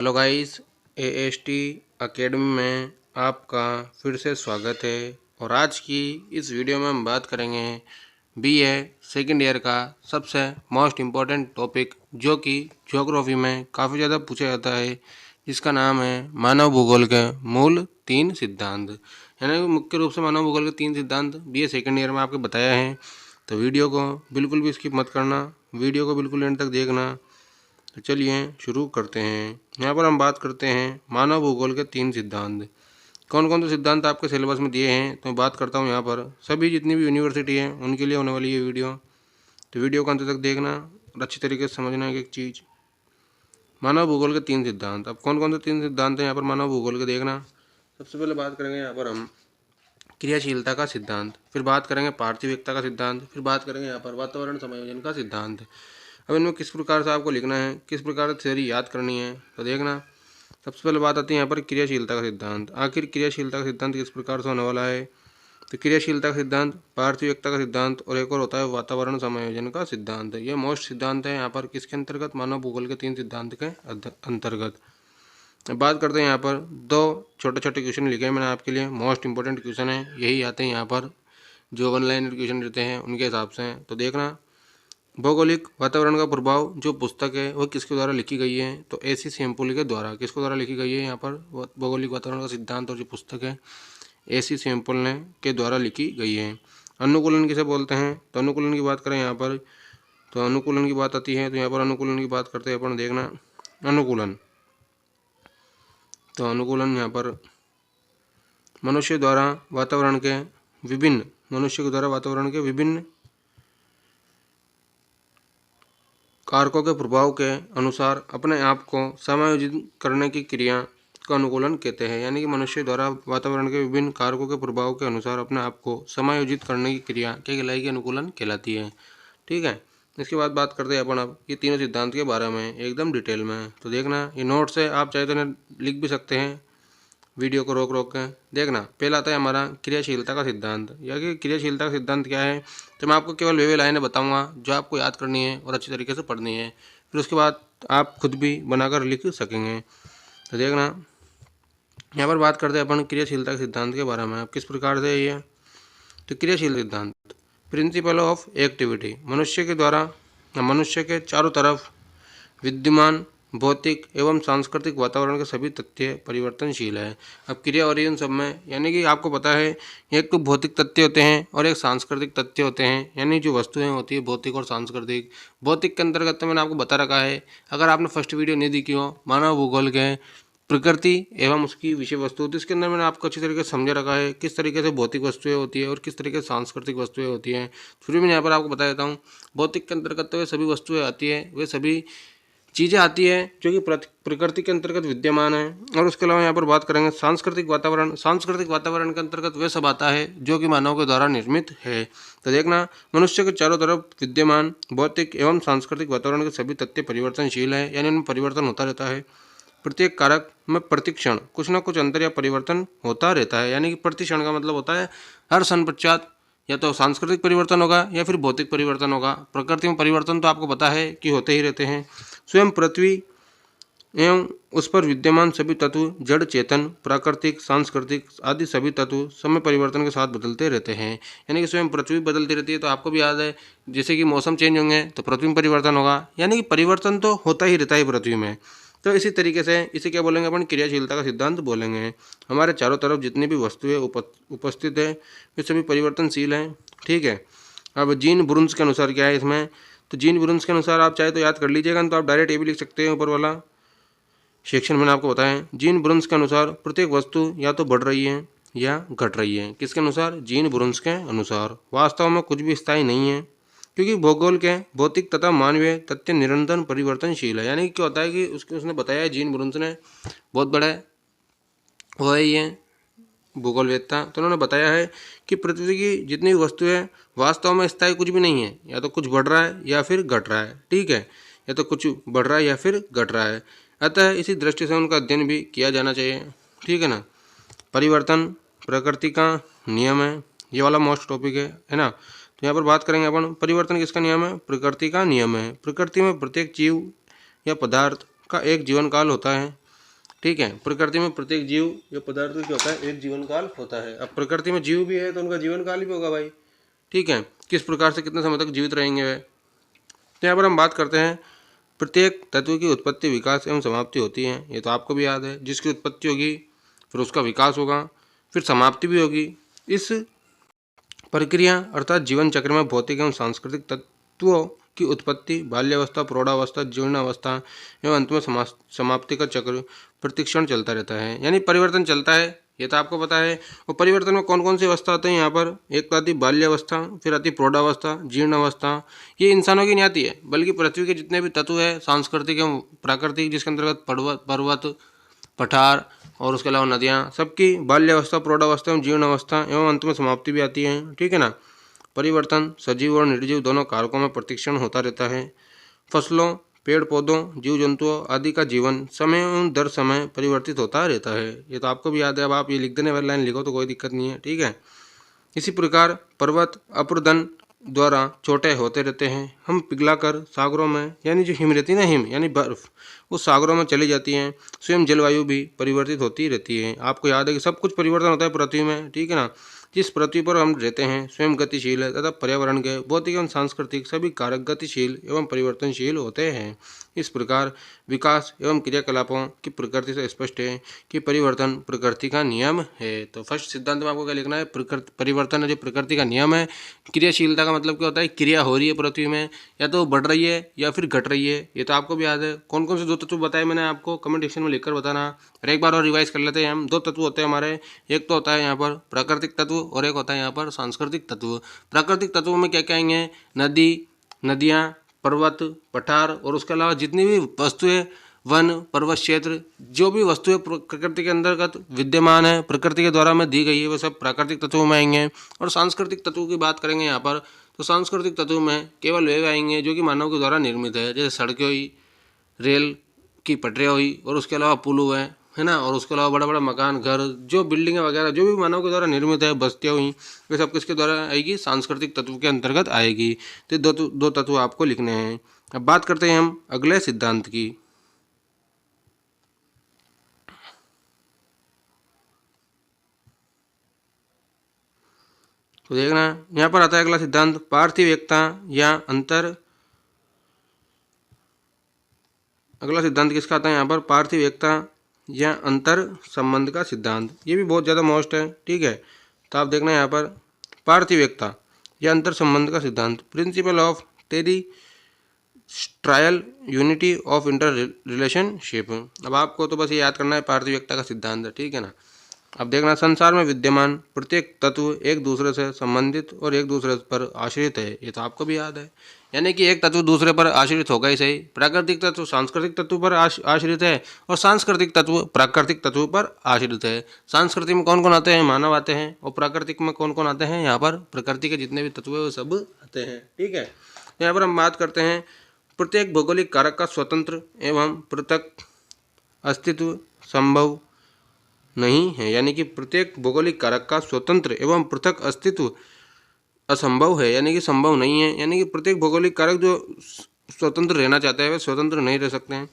Hello guys, AST academy में आपका फिर से स्वागत है। और आज की इस वीडियो में हम बात करेंगे बीए सेकेंड ईयर का सबसे मोस्ट इम्पॉर्टेंट टॉपिक, जो कि ज्योग्राफी में काफ़ी ज़्यादा पूछा जाता है, जिसका नाम है मानव भूगोल के मूल 3 सिद्धांत। यानी कि मुख्य रूप से मानव भूगोल के 3 सिद्धांत बीए सेकेंड ईयर में आपको बताया है। तो वीडियो को बिल्कुल भी स्किप मत करना, वीडियो को बिल्कुल एंड तक देखना। तो चलिए शुरू करते हैं। यहाँ पर हम बात करते हैं मानव भूगोल के 3 सिद्धांत। कौन कौन से सिद्धांत आपके सिलेबस में दिए हैं, तो मैं बात करता हूँ यहाँ पर सभी जितनी भी यूनिवर्सिटी है उनके लिए होने वाली ये वीडियो। तो वीडियो को अंत तक देखना और अच्छी तरीके से समझना एक चीज़। मानव भूगोल के 3 सिद्धांत। अब कौन कौन से 3 सिद्धांत हैं यहाँ पर मानव भूगोल के, देखना। सबसे पहले बात करेंगे यहाँ पर हम क्रियाशीलता का सिद्धांत, फिर बात करेंगे पार्थिविकता का सिद्धांत, फिर बात करेंगे यहाँ पर वातावरण समायोजन का सिद्धांत। अब इनमें किस प्रकार से आपको लिखना है, किस प्रकार से थ्योरी याद करनी है, तो देखना। सबसे पहले बात आती है यहाँ पर क्रियाशीलता का सिद्धांत। आखिर क्रियाशीलता का सिद्धांत किस प्रकार से होने वाला है, तो क्रियाशीलता का सिद्धांत, पार्थिविकता का सिद्धांत और एक और होता है वातावरण समायोजन का सिद्धांत। ये मोस्ट सिद्धांत है यहाँ पर किसके अंतर्गत, मानव भूगोल के 3 सिद्धांत के अंतर्गत। अब बात करते हैं यहाँ पर 2 छोटे छोटे क्वेश्चन लिखे हैं मैंने आपके लिए, मोस्ट इंपॉर्टेंट क्वेश्चन है, यही आते हैं यहाँ पर जो ऑनलाइन क्वेश्चन रहते हैं उनके हिसाब से। तो देखना, भौगोलिक वातावरण का प्रभाव जो पुस्तक है वह किसके द्वारा लिखी गई है, तो एसी सैम्पुल के द्वारा। किसके द्वारा लिखी गई है यहाँ पर, भौगोलिक वातावरण का सिद्धांत और जो पुस्तक है एसी सैम्पुल ने के द्वारा लिखी गई है। अनुकूलन किसे बोलते हैं, तो अनुकूलन की बात करें यहाँ पर, तो अनुकूलन की बात आती है, तो यहाँ पर अनुकूलन की बात करते हैं अपन। देखना, अनुकूलन, तो अनुकूलन यहाँ पर मनुष्य द्वारा वातावरण के विभिन्न, मनुष्य के द्वारा वातावरण के विभिन्न कारकों के प्रभाव के अनुसार अपने आप को समायोजित करने की क्रिया का अनुकूलन कहते हैं। यानी कि मनुष्य द्वारा वातावरण के विभिन्न कारकों के प्रभाव के अनुसार अपने आप को समायोजित करने की क्रिया क्या कहलाएगी, अनुकूलन कहलाती है। ठीक है। इसके बाद बात करते हैं अपन अब ये तीनों सिद्धांत के बारे में एकदम डिटेल में। तो देखना, ये नोट्स है, आप चाहे तो इन्हें लिख भी सकते हैं वीडियो को रोक रोक के। देखना, पहला आता है हमारा क्रियाशीलता का सिद्धांत। या कि क्रियाशीलता का सिद्धांत क्या है, तो मैं आपको केवल वे लाइनें बताऊंगा जो आपको याद करनी है और अच्छी तरीके से पढ़नी है, फिर उसके बाद आप खुद भी बनाकर लिख सकेंगे। तो देखना, यहाँ पर बात करते हैं अपन क्रियाशीलता के सिद्धांत के बारे में। अब किस प्रकार से ये, तो क्रियाशील सिद्धांत, प्रिंसिपल ऑफ एक्टिविटी, मनुष्य के द्वारा मनुष्य के चारों तरफ विद्यमान भौतिक एवं सांस्कृतिक वातावरण के सभी तथ्य परिवर्तनशील है। अब क्रिया और इन सब में, यानी कि आपको पता है एक तो भौतिक तथ्य होते हैं और एक सांस्कृतिक तथ्य होते हैं, यानी जो वस्तुएं होती है भौतिक और सांस्कृतिक। भौतिक के अंतर्गत तो मैंने आपको बता रखा है, अगर आपने फर्स्ट वीडियो नहीं देखी हो मानव भूगोल के प्रकृति एवं उसकी विषय वस्तु, तो इसके अंदर मैंने आपको अच्छी तरीके से समझा रखा है किस तरीके से भौतिक वस्तुएं होती है और किस तरीके से सांस्कृतिक वस्तुएं होती हैं। फिर भी मैं यहाँ पर आपको बता देता हूँ, भौतिक के अंतर्गत तो वे सभी वस्तुएं आती है, वे सभी चीज़ें आती है जो कि प्रकृति के अंतर्गत विद्यमान है। और उसके अलावा यहाँ पर बात करेंगे सांस्कृतिक वातावरण। सांस्कृतिक वातावरण के अंतर्गत वह सब आता है जो कि मानव के द्वारा निर्मित है। तो देखना, मनुष्य के चारों तरफ विद्यमान भौतिक एवं सांस्कृतिक वातावरण के सभी तथ्य परिवर्तनशील है, यानी उनमें परिवर्तन होता रहता है। प्रत्येक कारक में प्रतिक्षण कुछ न कुछ अंतर या परिवर्तन होता रहता है। यानी कि प्रतिक्षण का मतलब होता है हर क्षण पश्चात या तो सांस्कृतिक परिवर्तन होगा या फिर भौतिक परिवर्तन होगा। प्रकृति में परिवर्तन तो आपको पता है कि होते ही रहते हैं। स्वयं पृथ्वी एवं उस पर विद्यमान सभी तत्व, जड़ चेतन, प्राकृतिक, सांस्कृतिक आदि सभी तत्व समय परिवर्तन के साथ बदलते रहते हैं। यानी कि स्वयं पृथ्वी बदलती रहती है। तो आपको भी याद है, जैसे कि मौसम चेंज होंगे तो पृथ्वी में परिवर्तन होगा, यानी कि परिवर्तन तो होता ही रहता है पृथ्वी में। तो इसी तरीके से इसे क्या बोलेंगे अपन, क्रियाशीलता का सिद्धांत बोलेंगे। हमारे चारों तरफ जितनी भी वस्तुएं उपस्थित है वे सभी परिवर्तनशील हैं। ठीक है। अब जीन ब्रुन्स के अनुसार क्या है इसमें, तो जीन ब्रुन्स के अनुसार आप चाहे तो याद कर लीजिएगा, तो आप डायरेक्ट ये भी लिख सकते हैं ऊपर वाला सेक्शन मैंने आपको बताया। जीन ब्रुन्स के अनुसार प्रत्येक वस्तु या तो बढ़ रही है या घट रही है। किसके अनुसार, जीन ब्रुन्स के अनुसार। वास्तव में कुछ भी स्थायी नहीं है, क्योंकि भूगोल के भौतिक तथा मानवीय तथ्य निरंतर परिवर्तनशील है। यानी क्या होता है कि उसने बताया, जीन ब्रुन्स ने, बहुत बड़ा वो है ये भूगोलवेत्ता, तो उन्होंने बताया है कि पृथ्वी की जितनी वस्तुएं वास्तव में स्थायी कुछ भी नहीं है, या तो कुछ बढ़ रहा है या फिर घट रहा है। ठीक है, या तो कुछ बढ़ रहा है या फिर घट रहा है। अतः इसी दृष्टि से उनका अध्ययन भी किया जाना चाहिए। ठीक है ना। परिवर्तन प्रकृति का नियम है, ये वाला मोस्ट टॉपिक है ना। तो यहाँ पर बात करेंगे अपन, परिवर्तन किसका नियम है, प्रकृति का नियम है। प्रकृति में प्रत्येक जीव या पदार्थ का एक जीवन काल होता है। ठीक है। प्रकृति में प्रत्येक जीव या पदार्थ क्या होता है, एक जीवन काल होता है। अब प्रकृति में जीव भी है तो उनका जीवन काल भी होगा भाई, ठीक है, किस प्रकार से कितने समय तक जीवित रहेंगे वे। तो यहाँ पर हम बात करते हैं प्रत्येक तत्व की उत्पत्ति, विकास एवं समाप्ति होती है। ये तो आपको भी याद है, जिसकी उत्पत्ति होगी फिर उसका विकास होगा, फिर समाप्ति भी होगी। इस प्रक्रिया अर्थात जीवन चक्र में भौतिक एवं सांस्कृतिक तत्वों की उत्पत्ति, बाल्यावस्था, प्रौढ़ावस्था, जीर्णावस्था एवं अंत में समाप्ति का चक्र प्रतिक्षण चलता रहता है, यानी परिवर्तन चलता है। ये तो आपको पता है। और परिवर्तन में कौन कौन सी अवस्था आते हैं यहाँ पर, एक तो आती बाल्यावस्था, फिर आती प्रौढ़ावस्था, जीर्णावस्था। ये इंसानों की नहीं आती है, बल्कि पृथ्वी के जितने भी तत्व है सांस्कृतिक एवं प्राकृतिक, जिसके अंतर्गत पर्वत, पठार और उसके अलावा नदियाँ, सबकी बाल्यावस्था, प्रौढ़ावस्था एवं जीर्णावस्था एवं अंत में समाप्ति भी आती है, ठीक है ना। परिवर्तन सजीव और निर्जीव दोनों कारकों में प्रतिक्षण होता रहता है। फसलों, पेड़ पौधों, जीव जंतुओं आदि का जीवन समय एवं दर समय परिवर्तित होता रहता है। ये तो आपको भी याद है। अब आप ये लिख देने वाली लाइन लिखो तो कोई दिक्कत नहीं है, ठीक है। इसी प्रकार पर्वत अप्रदन द्वारा छोटे होते रहते हैं। हम पिघलाकर सागरों में, यानी जो हिम रहती है ना, हिम यानी बर्फ, वो सागरों में चली जाती हैं। स्वयं जलवायु भी परिवर्तित होती रहती है। आपको याद है कि सब कुछ परिवर्तन होता है पृथ्वी में, ठीक है ना। जिस पृथ्वी पर हम रहते हैं स्वयं गतिशील है तथा पर्यावरण के भौतिक एवं सांस्कृतिक सभी कारक गतिशील एवं परिवर्तनशील होते हैं। इस प्रकार विकास एवं क्रियाकलापों की प्रकृति से स्पष्ट है कि परिवर्तन प्रकृति का नियम है। तो फर्स्ट सिद्धांत में आपको क्या लिखना है, परिवर्तन है जो प्रकृति का नियम है। क्रियाशीलता का मतलब क्या होता है, क्रिया हो रही है पृथ्वी में, या तो बढ़ रही है या फिर घट रही है। ये तो आपको भी याद है। कौन कौन से दो तत्व बताए मैंने आपको, कमेंट सेक्शन में लिखकर बताना। और एक बार और रिवाइज कर लेते हैं हम। दो तत्व होते हैं हमारे, एक तो होता है यहाँ पर प्राकृतिक तत्व और एक होता है यहाँ पर सांस्कृतिक तत्व। प्राकृतिक तत्वों में क्या क्या आएंगे, नदी, नदियाँ, पर्वत, पठार और उसके अलावा जितनी भी वस्तुएं, वन, पर्वत क्षेत्र, जो भी वस्तुएं प्रकृति के अंतर्गत विद्यमान है, प्रकृति के द्वारा में दी गई है, वो सब प्राकृतिक तत्वों में आएंगे। और सांस्कृतिक तत्वों की बात करेंगे यहाँ पर, तो सांस्कृतिक तत्वों में केवल वे आएंगे जो कि मानव के द्वारा निर्मित है, जैसे सड़कें हुई, रेल की पटरियाँ हुई और उसके अलावा पुल हुए, है ना, और उसके अलावा बड़ा बड़ा मकान, घर, जो बिल्डिंगें वगैरह जो भी मानव के द्वारा निर्मित है, बस्तियाँ हुई, वे सब किसके द्वारा आएगी, सांस्कृतिक तत्व के अंतर्गत आएगी। तो दो तत्व आपको लिखने हैं। अब बात करते हैं हम अगले सिद्धांत की। तो देखना यहाँ पर आता है अगला सिद्धांत, पार्थिव एकता या अंतर। अगला सिद्धांत किसका आता है यहाँ पर, पार्थिव एकता या अंतर संबंध का सिद्धांत। ये भी बहुत ज़्यादा मोस्ट है, ठीक है। तो आप देखना यहाँ पर पार्थिव एकता या अंतर संबंध का सिद्धांत, principle of terrestrial unity of inter relationship. अब आपको तो बस ये याद करना है पार्थिव एकता का सिद्धांत, ठीक है ना। अब देखना, संसार में विद्यमान प्रत्येक तत्व एक दूसरे से संबंधित और एक दूसरे पर आश्रित है। ये तो आपको भी याद है, यानी कि एक तत्व दूसरे पर आश्रित होगा ही सही। प्राकृतिक तत्व सांस्कृतिक तत्व पर आश्रित है और सांस्कृतिक तत्व प्राकृतिक तत्व पर आश्रित है। सांस्कृतिक में कौन कौन आते हैं, मानव आते हैं, और प्राकृतिक में कौन कौन आते हैं, यहाँ पर प्रकृति के जितने भी तत्व है वो सब आते हैं, ठीक है। यहाँ पर हम बात करते हैं प्रत्येक भौगोलिक कारक का स्वतंत्र एवं पृथक अस्तित्व संभव नहीं है, यानी कि प्रत्येक भौगोलिक कारक का स्वतंत्र एवं पृथक अस्तित्व असंभव है, यानी कि संभव नहीं है। यानी कि प्रत्येक भौगोलिक कारक जो स्वतंत्र रहना चाहते हैं वे स्वतंत्र नहीं रह सकते हैं।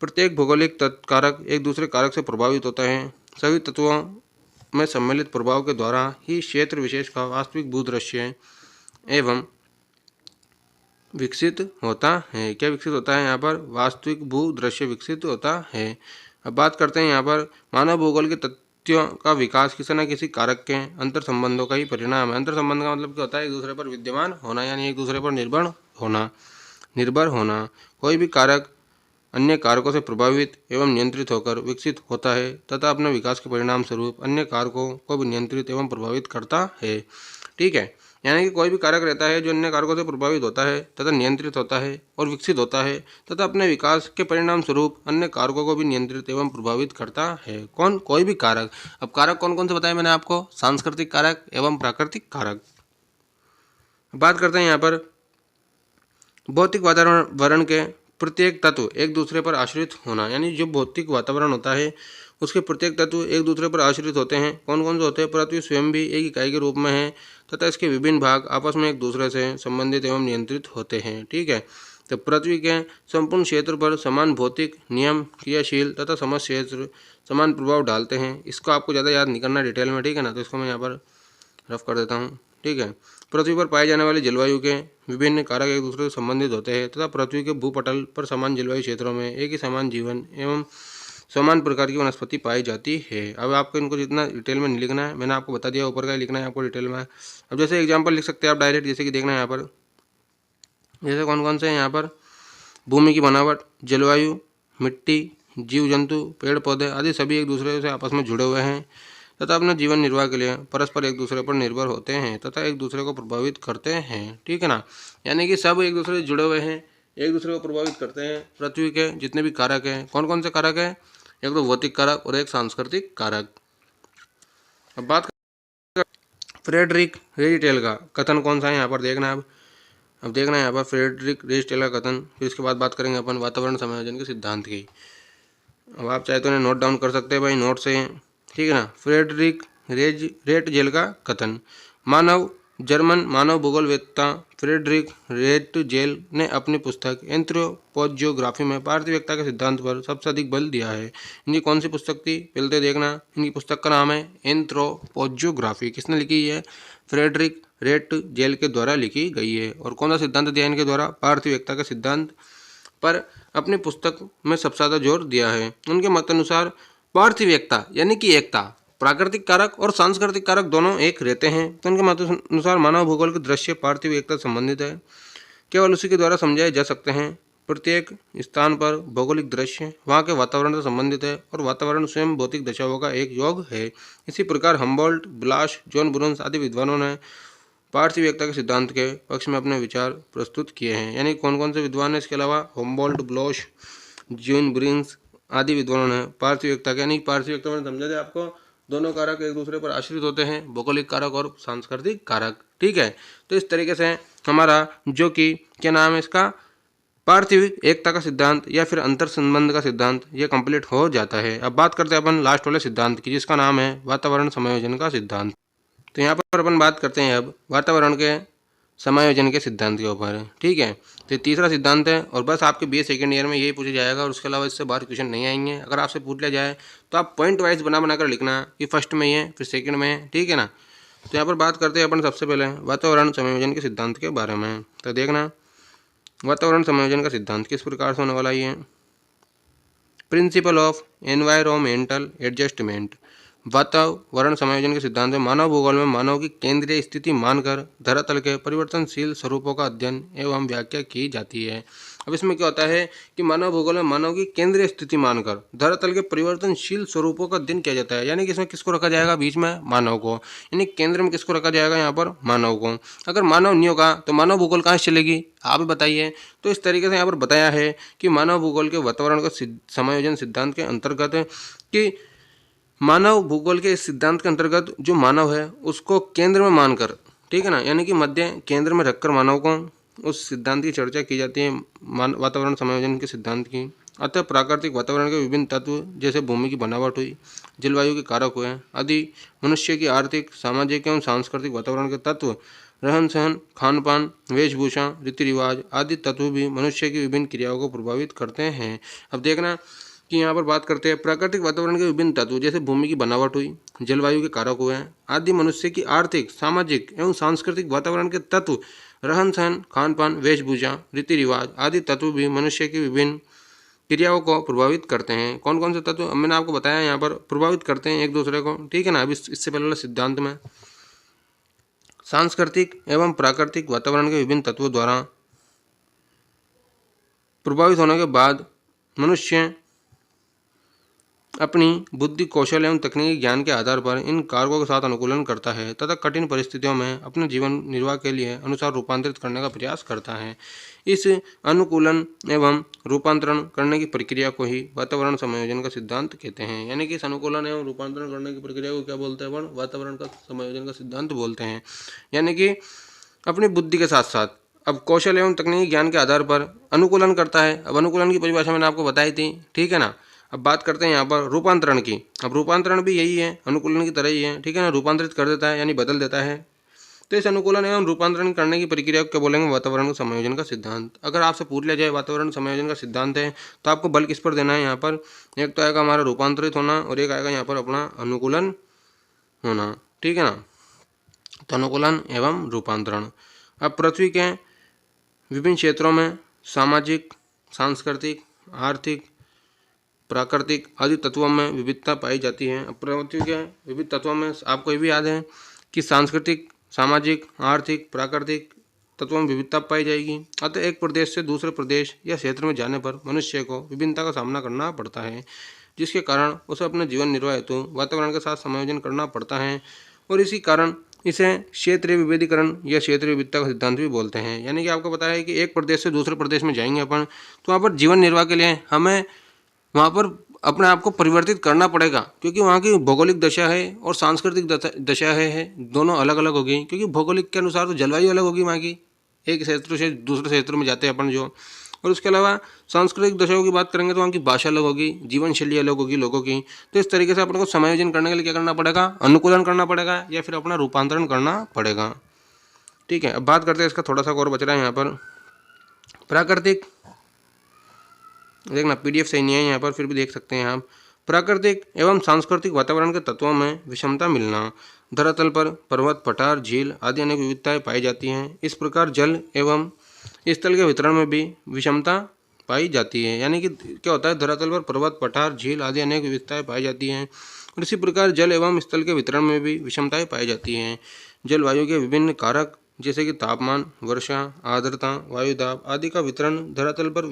प्रत्येक भौगोलिक कारक एक दूसरे कारक से प्रभावित होता है। सभी तत्वों में सम्मिलित प्रभाव के द्वारा ही क्षेत्र विशेष का वास्तविक भूदृश्य एवं विकसित होता है। क्या विकसित होता है यहाँ पर, वास्तविक भूदृश्य विकसित होता है। अब बात करते हैं यहाँ पर मानव भूगोल के तथ्यों का विकास किसी न किसी कारक के अंतर संबंधों का ही परिणाम है। अंतर संबंध का मतलब क्या होता है, एक दूसरे पर विद्यमान होना, यानी एक दूसरे पर निर्भर होना। कोई भी कारक अन्य कारकों से प्रभावित एवं नियंत्रित होकर विकसित होता है तथा अपने विकास के परिणाम स्वरूप अन्य कारकों को भी नियंत्रित एवं प्रभावित करता है, ठीक है। यानी कि कोई भी कारक रहता है जो अन्य कारकों से प्रभावित होता है तथा नियंत्रित होता है और विकसित होता है तथा अपने विकास के परिणाम स्वरूप अन्य कारकों को भी नियंत्रित एवं प्रभावित करता है। कौन, कोई भी कारक। अब कारक कौन कौन से बताए मैंने आपको, सांस्कृतिक कारक एवं प्राकृतिक कारक। बात करते हैं यहाँ पर भौतिक वातावरण के प्रत्येक तत्व एक दूसरे पर आश्रित होना, यानी जो भौतिक वातावरण होता है उसके प्रत्येक तत्व एक दूसरे पर आश्रित होते हैं। कौन कौन से होते हैं, पृथ्वी स्वयं भी एक इकाई के रूप में है तथा इसके विभिन्न भाग आपस में एक दूसरे से संबंधित एवं नियंत्रित होते हैं, ठीक है। तो पृथ्वी के संपूर्ण क्षेत्र पर समान भौतिक नियम क्रियाशील तथा समस्त क्षेत्र समान प्रभाव डालते हैं। इसको आपको ज़्यादा याद नहीं करना डिटेल में, ठीक है ना। तो इसको मैं यहाँ पर रफ कर देता हूँ, ठीक है। पृथ्वी पर पाए जाने वाली जलवायु के विभिन्न कारक एक दूसरे से संबंधित होते हैं तथा पृथ्वी के भूपटल पर समान जलवायु क्षेत्रों में एक ही समान जीवन एवं समान प्रकार की वनस्पति पाई जाती है। अब आपको इनको जितना डिटेल में नहीं लिखना है, मैंने आपको बता दिया, ऊपर का ही लिखना है आपको डिटेल में। अब जैसे एग्जाम्पल लिख सकते हैं आप डायरेक्ट, जैसे कि देखना है यहाँ पर, जैसे कौन कौन से हैं यहाँ पर, भूमि की बनावट, जलवायु, मिट्टी, जीव जंतु, पेड़ पौधे आदि सभी एक दूसरे से आपस में जुड़े हुए हैं तथा अपने जीवन निर्वाह के लिए परस्पर एक दूसरे पर निर्भर होते हैं तथा एक दूसरे को प्रभावित करते हैं, ठीक है ना। यानी कि सब एक दूसरे से जुड़े हुए हैं, एक दूसरे को प्रभावित करते हैं। पृथ्वी के जितने भी कारक हैं, कौन कौन से कारक हैं, एक तो भौतिक कारक और एक सांस्कृतिक कारक। अब बात फ्रेडरिक रेजिटेल का कथन कौन सा है यहाँ पर देखना है। अब देखना है यहाँ पर फ्रेडरिक रेजिटेल का कथन। फिर इसके बाद बात करेंगे अपन वातावरण समायोजन के सिद्धांत की। अब आप चाहे तो इन्हें नोट डाउन कर सकते हैं भाई, नोट से, ठीक है ना। फ्रेडरिक रेटजेल का कथन। जर्मन मानव भूगोलवेत्ता फ्रेडरिक रेटजेल ने अपनी पुस्तक एंथ्रोपोजियोग्राफी में पार्थिविकता के सिद्धांत पर सबसे अधिक बल दिया है। इनकी कौन सी पुस्तक थी, पहले तो देखना। इनकी पुस्तक का नाम है एंथ्रोपोजियोग्राफी। किसने लिखी है, फ्रेडरिक रेटजेल के द्वारा लिखी गई है। और कौन सा सिद्धांत दिया इनके द्वारा, पार्थिविकता के सिद्धांत पर अपनी पुस्तक में सबसे ज़्यादा जोर दिया है। उनके मत अनुसार पार्थिविकता यानी कि एकता, प्राकृतिक कारक और सांस्कृतिक कारक दोनों एक रहते हैं। तो उनके मत अनुसार मानव भूगोल के दृश्य पार्थिव एकता से संबंधित है, केवल उसी के द्वारा समझाए जा सकते हैं। प्रत्येक स्थान पर भौगोलिक दृश्य वहाँ के वातावरण से संबंधित है और वातावरण स्वयं भौतिक दशाओं का एक योग है। इसी प्रकार हम्बोल्ट, ब्लाश, जॉन ब्रुन्स आदि विद्वानों ने पार्थिव एकता के सिद्धांत के पक्ष में अपने विचार प्रस्तुत किए हैं। यानी कौन कौन से विद्वान हैं इसके अलावा, हम्बोल्ट, ब्लॉश, जॉन ब्रुन्स आदि विद्वानों ने पार्थिव एकता के, यानी पार्थिव एकता मैंने समझा दिया आपको, दोनों कारक एक दूसरे पर आश्रित होते हैं, भौगोलिक कारक और सांस्कृतिक कारक, ठीक है। तो इस तरीके से हमारा जो कि क्या नाम है इसका, पार्थिव एकता का सिद्धांत या फिर अंतर संबंध का सिद्धांत, ये कंप्लीट हो जाता है। अब बात करते हैं अपन लास्ट वाले सिद्धांत की, जिसका नाम है वातावरण समायोजन का सिद्धांत। तो यहाँ पर अपन बात करते हैं अब वातावरण के समायोजन के सिद्धांत के ऊपर, ठीक है। तो तीसरा सिद्धांत है और बस आपके बीए सेकेंड ईयर में यही पूछा जाएगा और उसके अलावा इससे बाहर क्वेश्चन नहीं आएंगे। अगर आपसे पूछ लिया जाए तो आप पॉइंट वाइज बना कर लिखना कि फर्स्ट में ये फिर सेकंड में है, ठीक है ना। तो यहाँ पर बात करते हैं अपन सबसे पहले वातावरण समायोजन के सिद्धांत के बारे में। तो देखना, वातावरण समायोजन का सिद्धांत किस प्रकार से होने वाला ये, प्रिंसिपल ऑफ एनवायरमेंटल एडजस्टमेंट। वातावरण समायोजन के सिद्धांत में मानव भूगोल में मानव की केंद्रीय स्थिति मानकर धरातल के परिवर्तनशील स्वरूपों का अध्ययन एवं व्याख्या की जाती है। अब इसमें क्या होता है कि मानव भूगोल में मानव की केंद्रीय स्थिति मानकर धरातल के परिवर्तनशील स्वरूपों का अध्ययन किया जाता है। यानी कि इसमें किसको रखा जाएगा, बीच में मानव को, यानी केंद्र में किसको रखा जाएगा, यहाँ पर मानव को। अगर मानव नहीं होगा तो मानव भूगोल कहाँ से चलेगी, आप ही बताइए। तो इस तरीके से यहाँ पर बताया है कि मानव भूगोल के वातावरण का समायोजन सिद्धांत के अंतर्गत कि मानव भूगोल के इस सिद्धांत के अंतर्गत जो मानव है उसको केंद्र में मानकर, ठीक है ना, यानी कि मध्य केंद्र में रखकर मानव को उस सिद्धांत की चर्चा की जाती है, वातावरण समायोजन के सिद्धांत की। अतः प्राकृतिक वातावरण के विभिन्न तत्व जैसे भूमि की बनावट हुई, जलवायु के कारक हुए आदि, मनुष्य की आर्थिक, सामाजिक एवं सांस्कृतिक वातावरण के तत्व, रहन सहन, खान पान, वेशभूषा, रीति रिवाज आदि तत्व भी मनुष्य की विभिन्न क्रियाओं को प्रभावित करते हैं। अब देखना कि यहाँ पर बात करते हैं प्राकृतिक वातावरण के विभिन्न तत्व जैसे भूमि की बनावट हुई, जलवायु के कारक हुए आदि, मनुष्य की आर्थिक, सामाजिक एवं सांस्कृतिक वातावरण के तत्व, रहन सहन, खान पान, वेशभूषा, रीति रिवाज आदि तत्व भी मनुष्य की विभिन्न क्रियाओं को प्रभावित करते हैं। कौन कौन से तत्व मैंने आपको बताया यहाँ पर प्रभावित करते हैं एक दूसरे को, ठीक है ना। अब इससे पहले वाले सिद्धांत में सांस्कृतिक एवं प्राकृतिक वातावरण के विभिन्न तत्वों द्वारा प्रभावित होने के बाद मनुष्य अपनी बुद्धि, कौशल एवं तकनीकी ज्ञान के आधार पर इन कारकों के साथ अनुकूलन करता है तथा कठिन परिस्थितियों में अपने जीवन निर्वाह के लिए अनुसार रूपांतरित करने का प्रयास करता है। इस अनुकूलन एवं रूपांतरण करने की प्रक्रिया को ही वातावरण समायोजन का सिद्धांत कहते हैं। यानी कि इस अनुकूलन एवं रूपांतरण करने की प्रक्रिया को क्या बोलते हैं, वातावरण का समायोजन का सिद्धांत बोलते हैं। यानी कि अपनी बुद्धि के साथ साथ अब कौशल एवं तकनीकी ज्ञान के आधार पर अनुकूलन करता है। अब अनुकूलन की परिभाषा मैंने आपको बताई थी, ठीक है ना। अब बात करते हैं यहाँ पर रूपांतरण की। अब रूपांतरण भी यही है, अनुकूलन की तरह ही है, ठीक है ना। रूपांतरित कर देता है यानी बदल देता है तो इस अनुकूलन एवं रूपांतरण करने की प्रक्रिया को क्या बोलेंगे, वातावरण समायोजन का सिद्धांत। अगर आपसे पूछ लिया जाए वातावरण समायोजन का सिद्धांत है तो आपको बल किस पर देना है, यहाँ पर एक तो आएगा हमारा रूपांतरित होना और एक आएगा यहाँ पर अपना अनुकूलन होना, ठीक है ना। तो अनुकूलन एवं रूपांतरण। अब पृथ्वी के विभिन्न क्षेत्रों में सामाजिक, सांस्कृतिक, आर्थिक, प्राकृतिक आदि तत्वों में विविधता पाई जाती है। अब पृथ्वी के विविध तत्वों में आपको ये भी याद है कि सांस्कृतिक, सामाजिक, आर्थिक, प्राकृतिक तत्वों में विविधता पाई जाएगी। अतः एक प्रदेश से दूसरे प्रदेश या क्षेत्र में जाने पर मनुष्य को विभिन्नता का सामना करना पड़ता है, जिसके कारण उसे अपने जीवन निर्वाह हेतु वातावरण के साथ समायोजन करना पड़ता है। और इसी कारण इसे क्षेत्रीय विभेदीकरण या क्षेत्रीय विविधता का सिद्धांत भी बोलते हैं। यानी कि आपको पता है कि एक प्रदेश से दूसरे प्रदेश में जाएंगे अपन, तो वहाँ पर जीवन निर्वाह के लिए हमें वहाँ पर अपने आप को परिवर्तित करना पड़ेगा, क्योंकि वहाँ की भौगोलिक दशा है और सांस्कृतिक दशा है, दोनों अलग अलग होगी। क्योंकि भौगोलिक के अनुसार तो जलवायु अलग होगी वहाँ की, एक क्षेत्र से दूसरे क्षेत्र में जाते हैं अपन जो। और उसके अलावा सांस्कृतिक दशाओं की बात करेंगे तो वहाँ की भाषा अलग होगी, जीवन शैली अलग होगी लोगों की। तो इस तरीके से अपन को समायोजन करने के लिए क्या करना पड़ेगा, अनुकूलन करना पड़ेगा या फिर अपना रूपांतरण करना पड़ेगा, ठीक है। अब बात करते हैं इसका थोड़ा सा और बच रहा है यहाँ पर प्राकृतिक, देखना पीडीएफ सही नहीं है यहाँ पर, फिर भी देख सकते हैं आप। प्राकृतिक एवं सांस्कृतिक वातावरण के तत्वों में विषमता मिलना। धरातल पर पर्वत, पठार, झील आदि अनेक विविधताएं पाई जाती हैं। इस प्रकार जल एवं स्थल के वितरण में भी विषमता पाई जाती है। यानी कि क्या होता है, धरातल पर पर्वत, पठार, झील आदि अनेक विविधताएं पाई जाती हैं और इसी प्रकार जल एवं स्थल के वितरण में भी विषमताएं पाई जाती हैं। जलवायु के विभिन्न कारक जैसे कि तापमान, वर्षा, आर्द्रता, वायुदाब आदि का वितरण धरातल पर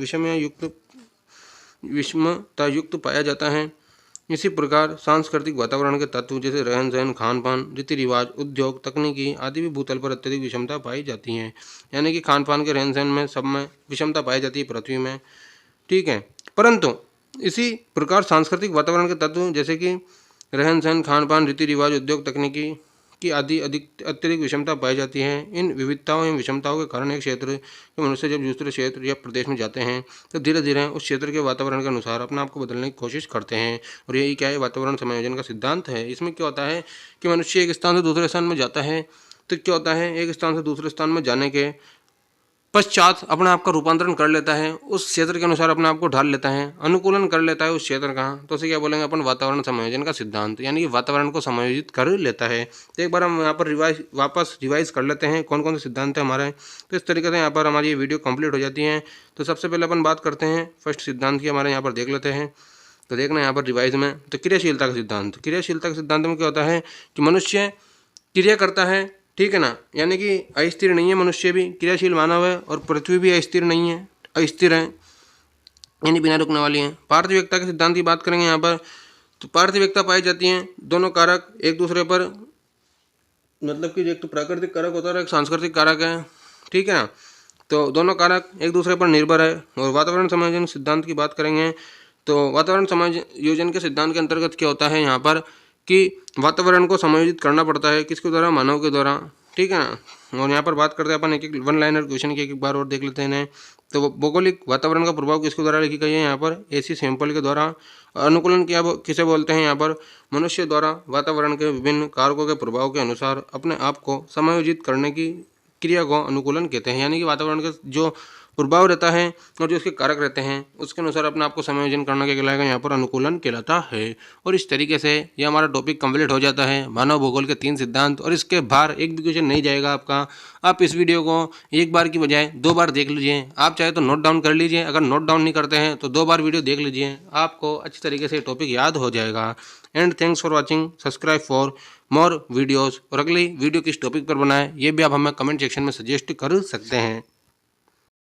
विषमता युक्त पाया जाता है। इसी प्रकार सांस्कृतिक वातावरण के तत्व जैसे रहन सहन, खान पान, रीति रिवाज, उद्योग, तकनीकी आदि भी भूतल पर अत्यधिक विषमता पाई जाती हैं। यानी कि खान पान के, रहन सहन में, सब में विषमता पाई जाती है पृथ्वी में, ठीक है। परंतु इसी प्रकार सांस्कृतिक वातावरण के तत्व जैसे कि रहन सहन, खान पान, रीति रिवाज, उद्योग, तकनीकी की आदि अत्यधिक विषमता पाई जाती है। इन विविधताओं एवं विषमताओं के कारण एक क्षेत्र के मनुष्य जब दूसरे क्षेत्र या प्रदेश में जाते हैं तो धीरे धीरे उस क्षेत्र के वातावरण के अनुसार अपने आप को बदलने की कोशिश करते हैं। और यही क्या है, वातावरण समायोजन का सिद्धांत है। इसमें क्या होता है कि मनुष्य एक स्थान से दूसरे स्थान में जाता है तो क्या होता है, एक स्थान से दूसरे स्थान में जाने के पश्चात अपने आप का रूपांतरण कर लेता है, उस क्षेत्र के अनुसार अपने आप को ढाल लेता है, अनुकूलन कर लेता है उस क्षेत्र का। तो उसे क्या बोलेंगे अपन, वातावरण समायोजन का सिद्धांत। यानी कि वातावरण को समायोजित कर लेता है। तो एक बार हम यहाँ पर वापस रिवाइज कर लेते हैं कौन कौन से सिद्धांत है हमारे। तो इस तरीके से यहाँ पर हमारी ये वीडियो कंप्लीट हो जाती है। तो सबसे पहले अपन बात करते हैं फर्स्ट सिद्धांत की, हमारे यहाँ पर देख लेते हैं। तो देखना यहाँ पर रिवाइज में, तो क्रियाशीलता का सिद्धांत। क्रियाशीलता के सिद्धांत में क्या होता है कि मनुष्य क्रिया करता है, ठीक है ना। यानी कि अस्थिर नहीं है, मनुष्य भी क्रियाशील मानव है और पृथ्वी भी अस्थिर नहीं है, अस्थिर है, यानी बिना रुकने वाली है। पार्थिविकता के सिद्धांत की बात करेंगे यहाँ पर, तो पार्थिविकता पाई जाती है, दोनों कारक एक दूसरे पर, मतलब कि एक तो प्राकृतिक कारक होता है, एक सांस्कृतिक कारक है, ठीक है ना। तो दोनों कारक एक दूसरे पर निर्भर है। और वातावरण समायोजन सिद्धांत की बात करेंगे तो वातावरण समायोजन के सिद्धांत के अंतर्गत क्या होता है यहाँ पर कि वातावरण को समायोजित करना पड़ता है, किसके द्वारा, मानव के द्वारा, ठीक है ना। और यहाँ पर बात करते हैं अपन एक एक वन लाइनर क्वेश्चन की एक बार और देख लेते हैं। तो भौगोलिक वातावरण का प्रभाव किसके द्वारा लिखी गई है यहाँ पर, ऐसी सैंपल के द्वारा। अनुकूलन क्या किसे बोलते हैं यहाँ पर, मनुष्य द्वारा वातावरण के विभिन्न कारकों के प्रभाव के अनुसार अपने आप को समायोजित करने की क्रिया को अनुकूलन कहते हैं। यानी कि वातावरण का जो प्रभाव रहता है और जो उसके कारक रहते हैं उसके अनुसार अपने आप को समायोजन करना क्या कहलाएगा, यहाँ पर अनुकूलन कहलाता है। और इस तरीके से ये हमारा टॉपिक कंप्लीट हो जाता है, मानव भूगोल के 3 सिद्धांत। और इसके बाहर एक भी क्वेश्चन नहीं जाएगा आपका। आप इस वीडियो को एक बार की बजाय 2 बार देख लीजिए। आप चाहे तो नोट डाउन कर लीजिए, अगर नोट डाउन नहीं करते हैं तो 2 बार वीडियो देख लीजिए, आपको अच्छी तरीके से टॉपिक याद हो जाएगा। And thanks for watching, subscribe for more videos. और अगली वीडियो किस टॉपिक पर बनाए ये भी आप हमें कमेंट सेक्शन में सजेस्ट कर सकते हैं।